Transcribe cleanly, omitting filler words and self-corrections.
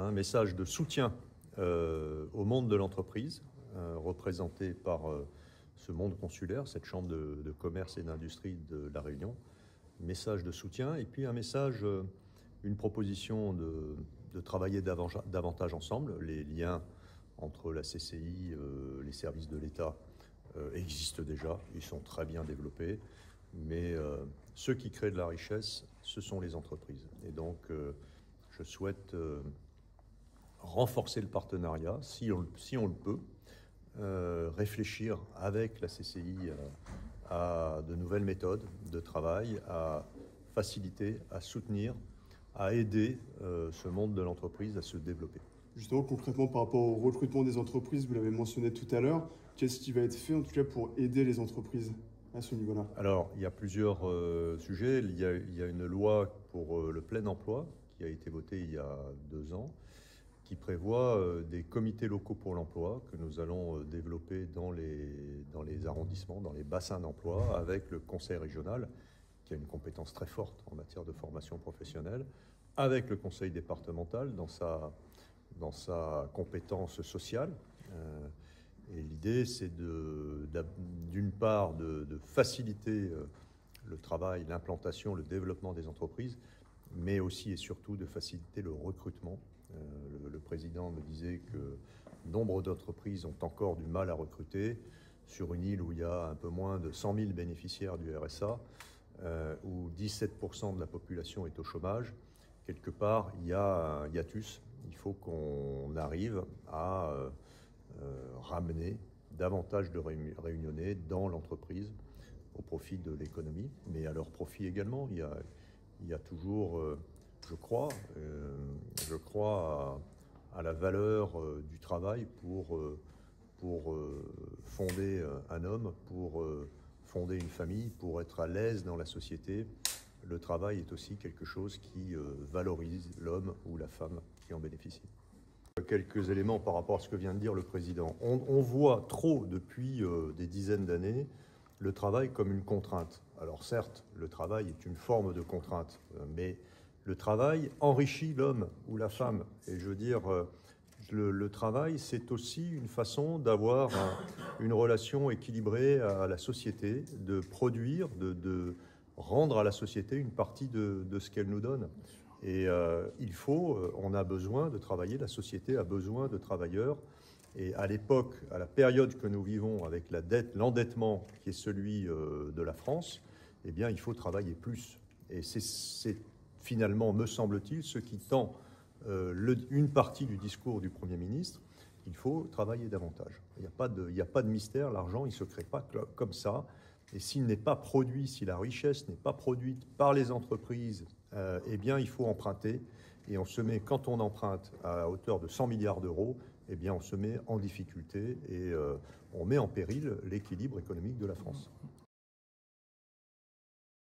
un message de soutien au monde de l'entreprise, représenté par ce monde consulaire, cette chambre de commerce et d'industrie de La Réunion. Message de soutien et puis un message, une proposition de travailler davantage ensemble. Les liens entre la CCI, les services de l'État existent déjà, ils sont très bien développés, mais ceux qui créent de la richesse, ce sont les entreprises. Et donc, je souhaite renforcer le partenariat, si on le peut, réfléchir avec la CCI à de nouvelles méthodes de travail, à faciliter, à soutenir, à aider ce monde de l'entreprise à se développer. Justement, concrètement, par rapport au recrutement des entreprises, vous l'avez mentionné tout à l'heure, qu'est-ce qui va être fait en tout cas pour aider les entreprises à ce niveau-là? Alors, il y a plusieurs sujets. Il y a une loi pour le plein emploi qui a été votée il y a 2 ans, qui prévoit des comités locaux pour l'emploi que nous allons développer dans les arrondissements, dans les bassins d'emploi, avec le conseil régional, qui a une compétence très forte en matière de formation professionnelle, avec le conseil départemental dans sa compétence sociale. Et l'idée, c'est d'une part de faciliter le travail, l'implantation, le développement des entreprises, mais aussi et surtout de faciliter le recrutement. Le président me disait que nombre d'entreprises ont encore du mal à recruter sur une île où il y a un peu moins de 100 000 bénéficiaires du RSA, où 17% de la population est au chômage. Quelque part, il y a un hiatus. Il faut qu'on arrive à ramener davantage de Réunionnais dans l'entreprise au profit de l'économie, mais à leur profit également. Il y a toujours, je crois à la valeur du travail pour fonder un homme, pour fonder une famille, pour être à l'aise dans la société. Le travail est aussi quelque chose qui valorise l'homme ou la femme qui en bénéficie. Quelques éléments par rapport à ce que vient de dire le président. On voit trop, depuis des dizaines d'années, le travail comme une contrainte. Alors certes, le travail est une forme de contrainte, mais le travail enrichit l'homme ou la femme. Et je veux dire, le travail, c'est aussi une façon d'avoir une relation équilibrée à la société, de produire, de rendre à la société une partie de ce qu'elle nous donne. Et on a besoin de travailler, la société a besoin de travailleurs. Et à l'époque, à la période que nous vivons avec la dette, l'endettement qui est celui de la France, eh bien, il faut travailler plus. Et c'est finalement, me semble-t-il, ce qui tend une partie du discours du Premier ministre. Il faut travailler davantage. Il n'y a pas de mystère, l'argent, il ne se crée pas comme ça. Et s'il n'est pas produit, si la richesse n'est pas produite par les entreprises, eh bien, il faut emprunter. Et quand on emprunte à hauteur de 100 milliards d'euros, eh bien, on se met en difficulté et on met en péril l'équilibre économique de la France.